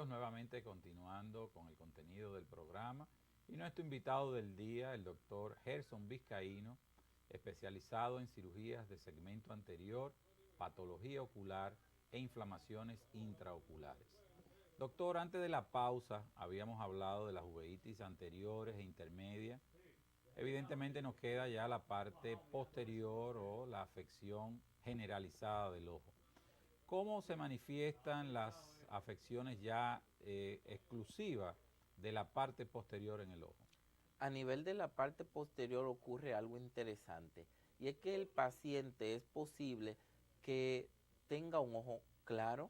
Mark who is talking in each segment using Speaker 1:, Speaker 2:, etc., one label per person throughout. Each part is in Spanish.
Speaker 1: amigos, nuevamente continuando con el contenido del programa y nuestro invitado del día, el doctor Gerson Vizcaíno, especializado en cirugías de segmento anterior, patología ocular e inflamaciones intraoculares. Doctor, antes de la pausa habíamos hablado de las uveitis anteriores e intermedias. Evidentemente nos queda ya la parte posterior o la afección generalizada del ojo. ¿Cómo se manifiestan las afecciones ya exclusivas de la parte posterior en el ojo?
Speaker 2: A nivel de la parte posterior ocurre algo interesante y es que el paciente es posible que tenga un ojo claro,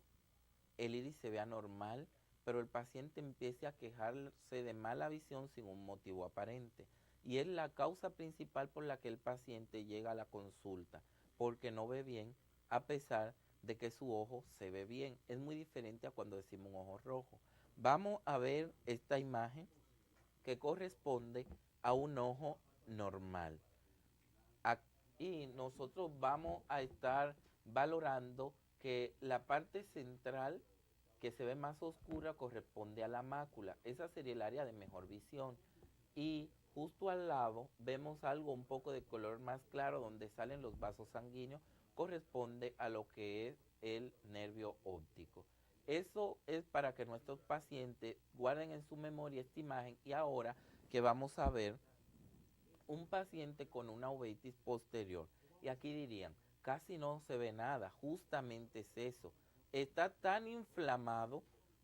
Speaker 2: el iris se vea normal, pero el paciente empiece a quejarse de mala visión sin un motivo aparente. Y es la causa principal por la que el paciente llega a la consulta, porque no ve bien a pesar de que su ojo se ve bien. Es muy diferente a cuando decimos un ojo rojo. Vamos a ver esta imagen que corresponde a un ojo normal. Y nosotros vamos a estar valorando que la parte central que se ve más oscura corresponde a la mácula. Esa sería el área de mejor visión. Y justo al lado vemos algo un poco de color más claro donde salen los vasos sanguíneos, corresponde a lo que es el nervio óptico. Eso es para que nuestros pacientes guarden en su memoria esta imagen y ahora que vamos a ver un paciente con una uveitis posterior. Y aquí dirían, casi no se ve nada, justamente es eso. Está tan inflamado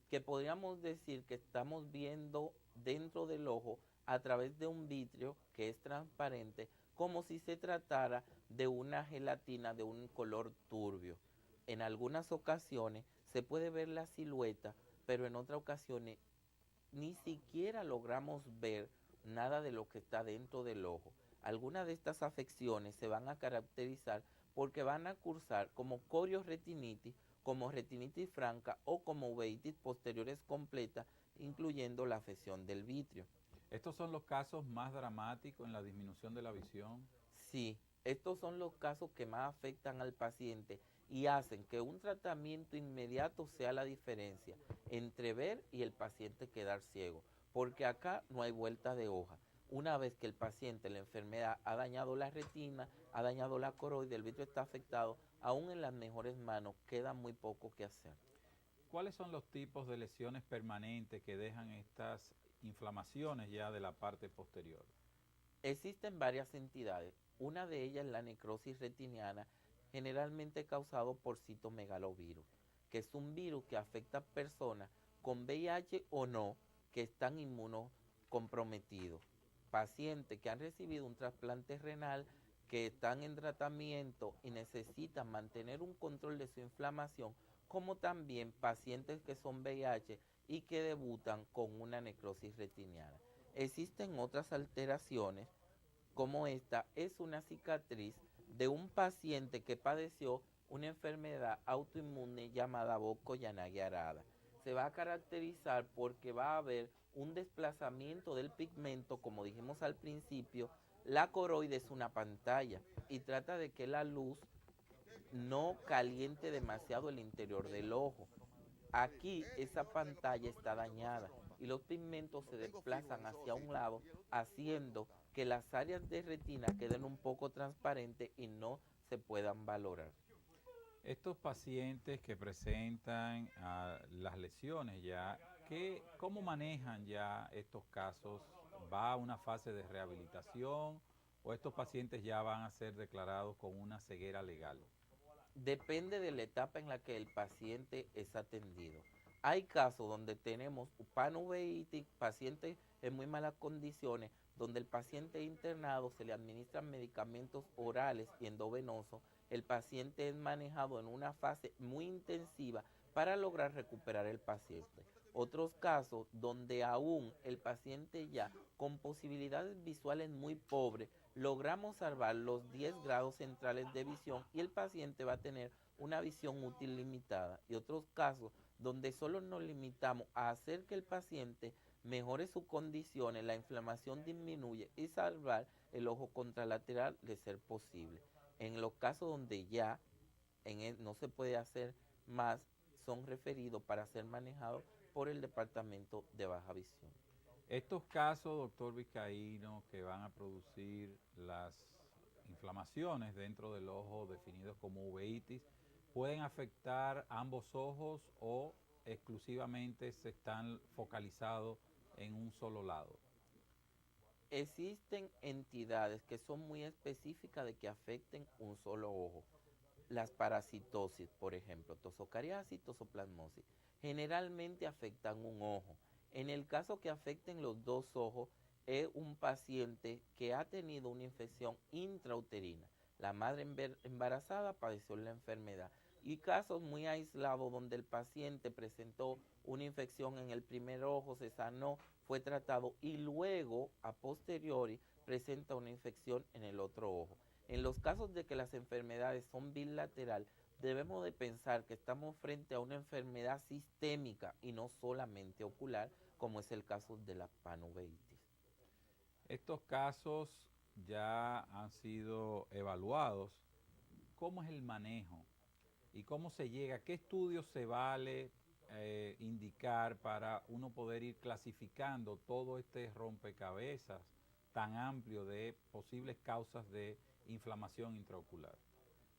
Speaker 2: que podríamos decir que estamos viendo dentro del ojo a través de un vitrio que es transparente, como si se tratara de una gelatina de un color turbio. En algunas ocasiones se puede ver la silueta, pero en otras ocasiones ni siquiera logramos ver nada de lo que está dentro del ojo. Algunas de estas afecciones se van a caracterizar porque van a cursar como corioretinitis, como retinitis franca o como uveitis posteriores completa, incluyendo la afección del vitrio.
Speaker 1: Estos son los casos más dramáticos en la disminución de la visión.
Speaker 2: Sí, estos son los casos que más afectan al paciente y hacen que un tratamiento inmediato sea la diferencia entre ver y el paciente quedar ciego, porque acá no hay vuelta de hoja. Una vez que el paciente, la enfermedad ha dañado la retina, ha dañado la coroide, el vitrio está afectado, aún en las mejores manos queda muy poco que hacer.
Speaker 1: ¿Cuáles son los tipos de lesiones permanentes que dejan estas inflamaciones ya de la parte posterior?
Speaker 2: Existen varias entidades. Una de ellas es la necrosis retiniana, generalmente causado por citomegalovirus, que es un virus que afecta a personas con VIH o no que están inmunocomprometidos. Pacientes que han recibido un trasplante renal, que están en tratamiento y necesitan mantener un control de su inflamación, como también pacientes que son VIH y que debutan con una necrosis retiniana. Existen otras alteraciones, como esta es una cicatriz de un paciente que padeció una enfermedad autoinmune llamada Burkitt-Yagnaya-Arada. Se va a caracterizar porque va a haber un desplazamiento del pigmento, como dijimos al principio. La coroide es una pantalla y trata de que la luz no caliente demasiado el interior del ojo. Aquí esa pantalla está dañada y los pigmentos se desplazan hacia un lado, haciendo que las áreas de retina queden un poco transparentes y no se puedan valorar.
Speaker 1: Estos pacientes que presentan las lesiones ya, ¿cómo manejan ya estos casos? ¿Va a una fase de rehabilitación o estos pacientes ya van a ser declarados con una ceguera legal?
Speaker 2: Depende de la etapa en la que el paciente es atendido. Hay casos donde tenemos panuveitis, pacientes en muy malas condiciones, donde el paciente internado se le administran medicamentos orales y endovenosos. El paciente es manejado en una fase muy intensiva para lograr recuperar el paciente. Otros casos donde aún el paciente ya con posibilidades visuales muy pobres, logramos salvar los 10 grados centrales de visión y el paciente va a tener una visión útil limitada. Y otros casos donde solo nos limitamos a hacer que el paciente mejore sus condiciones, la inflamación disminuye y salvar el ojo contralateral de ser posible. En los casos donde ya no se puede hacer más, son referidos para ser manejados por el Departamento de Baja Visión.
Speaker 1: Estos casos, doctor Vizcaíno, que van a producir las inflamaciones dentro del ojo definidos como uveitis, ¿pueden afectar ambos ojos o exclusivamente se están focalizados en un solo lado?
Speaker 2: Existen entidades que son muy específicas de que afecten un solo ojo. Las parasitosis, por ejemplo, tosocariasis, tosoplasmosis, generalmente afectan un ojo. En el caso que afecten los dos ojos, es un paciente que ha tenido una infección intrauterina. La madre embarazada padeció la enfermedad. Y casos muy aislados donde el paciente presentó una infección en el primer ojo, se sanó, fue tratado y luego, a posteriori, presenta una infección en el otro ojo. En los casos de que las enfermedades son bilateral, debemos de pensar que estamos frente a una enfermedad sistémica y no solamente ocular, como es el caso de la panuveitis.
Speaker 1: Estos casos ya han sido evaluados. ¿Cómo es el manejo? ¿Y cómo se llega? ¿Qué estudios se vale indicar para uno poder ir clasificando todo este rompecabezas tan amplio de posibles causas de inflamación intraocular?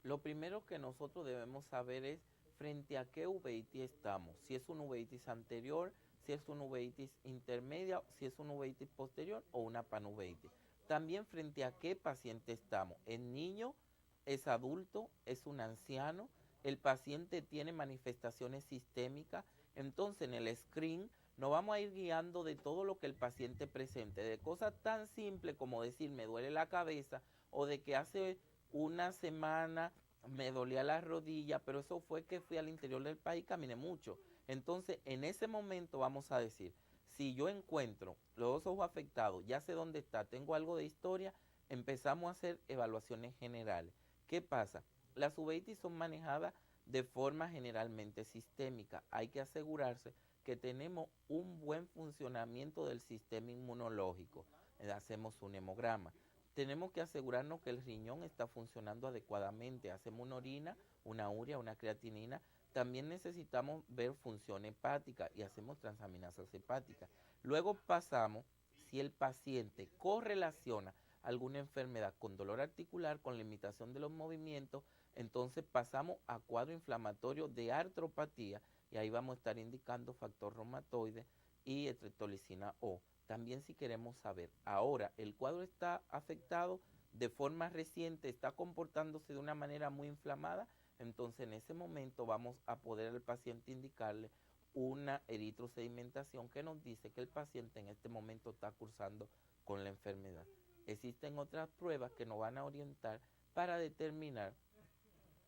Speaker 2: Lo primero que nosotros debemos saber es frente a qué uveitis estamos, si es una uveitis anterior, si es una uveitis intermedia, si es una uveitis posterior o una panuveitis. También frente a qué paciente estamos, ¿es niño, es adulto, es un anciano? El paciente tiene manifestaciones sistémicas, entonces en el screen nos vamos a ir guiando de todo lo que el paciente presente, de cosas tan simples como decir me duele la cabeza o de que hace una semana me dolía la rodilla, pero eso fue que fui al interior del país y caminé mucho. Entonces, en ese momento vamos a decir, si yo encuentro los dos ojos afectados, ya sé dónde está, tengo algo de historia, empezamos a hacer evaluaciones generales. ¿Qué pasa? Las uveitis son manejadas de forma generalmente sistémica. Hay que asegurarse que tenemos un buen funcionamiento del sistema inmunológico. Hacemos un hemograma. Tenemos que asegurarnos que el riñón está funcionando adecuadamente. Hacemos una orina, una urea, una creatinina. También necesitamos ver función hepática y hacemos transaminasas hepáticas. Luego pasamos si el paciente correlaciona alguna enfermedad con dolor articular, con limitación de los movimientos, entonces pasamos a cuadro inflamatorio de artropatía y ahí vamos a estar indicando factor reumatoide y estreptolicina O. También si queremos saber, ahora el cuadro está afectado de forma reciente, está comportándose de una manera muy inflamada, entonces en ese momento vamos a poder al paciente indicarle una eritrosedimentación que nos dice que el paciente en este momento está cursando con la enfermedad. Existen otras pruebas que nos van a orientar para determinar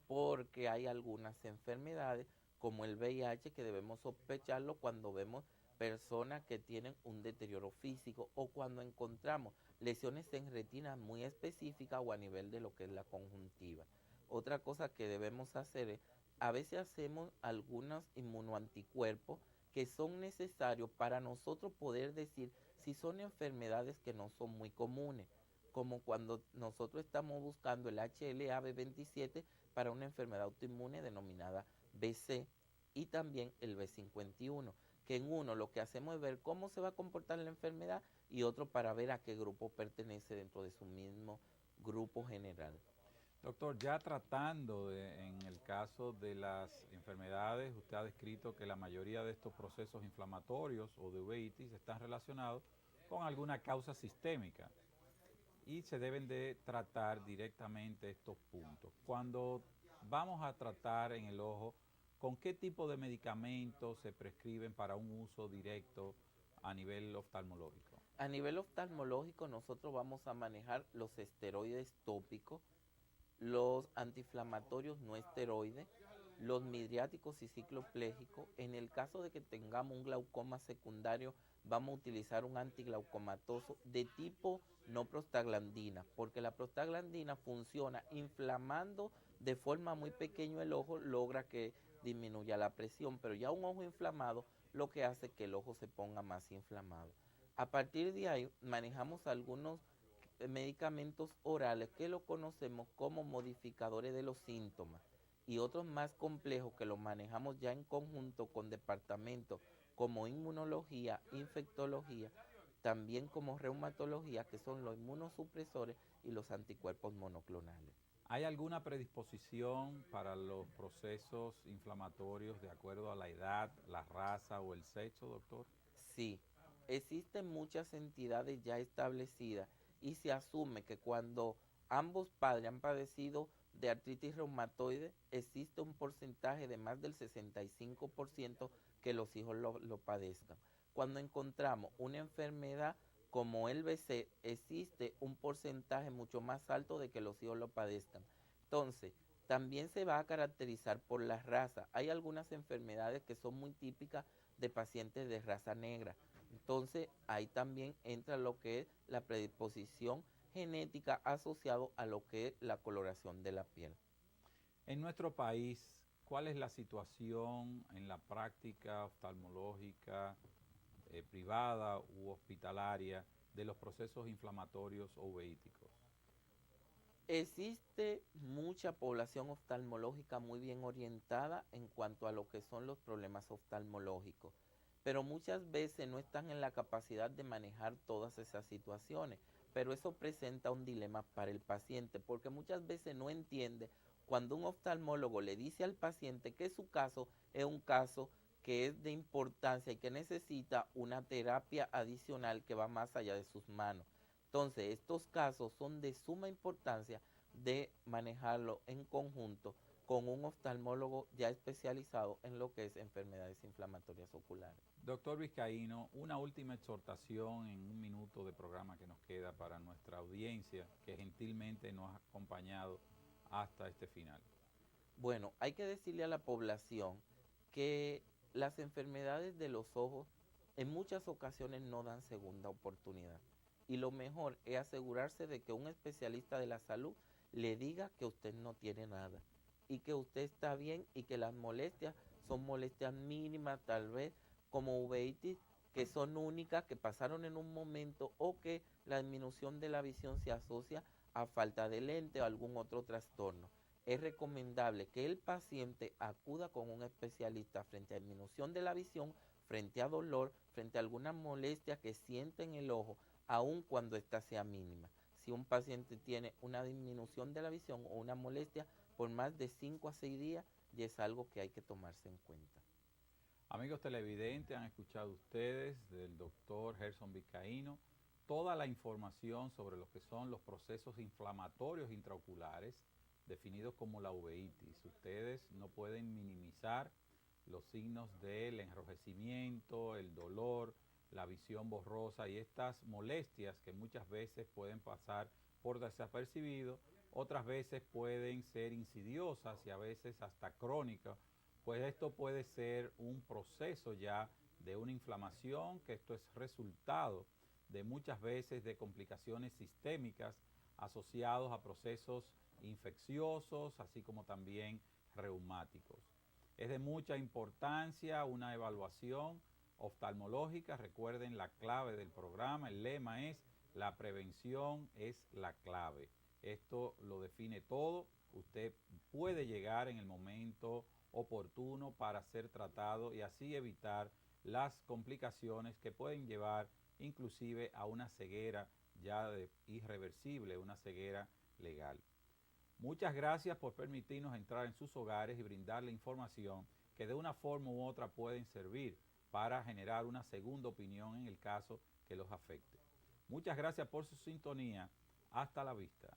Speaker 2: porque hay algunas enfermedades como el VIH que debemos sospecharlo cuando vemos personas que tienen un deterioro físico o cuando encontramos lesiones en retina muy específicas o a nivel de lo que es la conjuntiva. Otra cosa que debemos hacer es, a veces hacemos algunos inmunoanticuerpos que son necesarios para nosotros poder decir si son enfermedades que no son muy comunes, como cuando nosotros estamos buscando el HLA-B27 para una enfermedad autoinmune denominada BC y también el B51, que en uno lo que hacemos es ver cómo se va a comportar la enfermedad y otro para ver a qué grupo pertenece dentro de su mismo grupo general.
Speaker 1: Doctor, ya tratando en el caso de las enfermedades, usted ha descrito que la mayoría de estos procesos inflamatorios o de uveitis están relacionados con alguna causa sistémica y se deben de tratar directamente estos puntos. Cuando vamos a tratar en el ojo, ¿con qué tipo de medicamentos se prescriben para un uso directo a nivel oftalmológico?
Speaker 2: A nivel oftalmológico nosotros vamos a manejar los esteroides tópicos, los antiinflamatorios no esteroides, los midriáticos y cicloplégicos. En el caso de que tengamos un glaucoma secundario, vamos a utilizar un antiglaucomatoso de tipo no prostaglandina, porque la prostaglandina funciona inflamando de forma muy pequeña el ojo, logra que disminuya la presión, pero ya un ojo inflamado lo que hace que el ojo se ponga más inflamado. A partir de ahí manejamos algunos medicamentos orales que lo conocemos como modificadores de los síntomas. y otros más complejos que los manejamos ya en conjunto con departamentos como inmunología, infectología, también como reumatología, que son los inmunosupresores y los anticuerpos monoclonales.
Speaker 1: ¿Hay alguna predisposición para los procesos inflamatorios de acuerdo a la edad, la raza o el sexo, doctor?
Speaker 2: Sí, existen muchas entidades ya establecidas y se asume que cuando ambos padres han padecido de artritis reumatoide, existe un porcentaje de más del 65% que los hijos lo padezcan. Cuando encontramos una enfermedad como el BC, existe un porcentaje mucho más alto de que los hijos lo padezcan. Entonces, también se va a caracterizar por la raza. Hay algunas enfermedades que son muy típicas de pacientes de raza negra. Entonces, ahí también entra lo que es la predisposición genética asociado a lo que es la coloración de la piel.
Speaker 1: En nuestro país, ¿cuál es la situación en la práctica oftalmológica privada u hospitalaria de los procesos inflamatorios o uveíticos?
Speaker 2: Existe mucha población oftalmológica muy bien orientada en cuanto a lo que son los problemas oftalmológicos, pero muchas veces no están en la capacidad de manejar todas esas situaciones, pero eso presenta un dilema para el paciente, porque muchas veces no entiende cuando un oftalmólogo le dice al paciente que su caso es un caso que es de importancia y que necesita una terapia adicional que va más allá de sus manos. Entonces, estos casos son de suma importancia de manejarlo en conjunto con un oftalmólogo ya especializado en lo que es enfermedades inflamatorias oculares.
Speaker 1: Doctor Vizcaíno, una última exhortación en un minuto de programa que nos queda para nuestra audiencia que gentilmente nos ha acompañado hasta este final.
Speaker 2: Bueno, hay que decirle a la población que las enfermedades de los ojos en muchas ocasiones no dan segunda oportunidad. Y lo mejor es asegurarse de que un especialista de la salud le diga que usted no tiene nada y que usted está bien y que las molestias son molestias mínimas, tal vez como uveitis, que son únicas, que pasaron en un momento, o que la disminución de la visión se asocia a falta de lente o algún otro trastorno. Es recomendable que el paciente acuda con un especialista frente a disminución de la visión, frente a dolor, frente a alguna molestia que siente en el ojo, aun cuando ésta sea mínima. Si un paciente tiene una disminución de la visión o una molestia por más de 5 a 6 días, ya es algo que hay que tomarse en cuenta.
Speaker 1: Amigos televidentes, han escuchado ustedes del doctor Gerson Vizcaíno toda la información sobre lo que son los procesos inflamatorios intraoculares definidos como la uveitis. Ustedes no pueden minimizar los signos del enrojecimiento, el dolor, la visión borrosa y estas molestias que muchas veces pueden pasar por desapercibido, otras veces pueden ser insidiosas y a veces hasta crónicas, pues esto puede ser un proceso ya de una inflamación, que esto es resultado de muchas veces de complicaciones sistémicas asociados a procesos infecciosos, así como también reumáticos. Es de mucha importancia una evaluación oftalmológica. Recuerden la clave del programa, el lema es: la prevención es la clave. Esto lo define todo. Usted puede llegar en el momento oportuno para ser tratado y así evitar las complicaciones que pueden llevar inclusive a una ceguera ya irreversible, una ceguera legal. Muchas gracias por permitirnos entrar en sus hogares y brindarle información que de una forma u otra pueden servir para generar una segunda opinión en el caso que los afecte. Muchas gracias por su sintonía. Hasta la vista.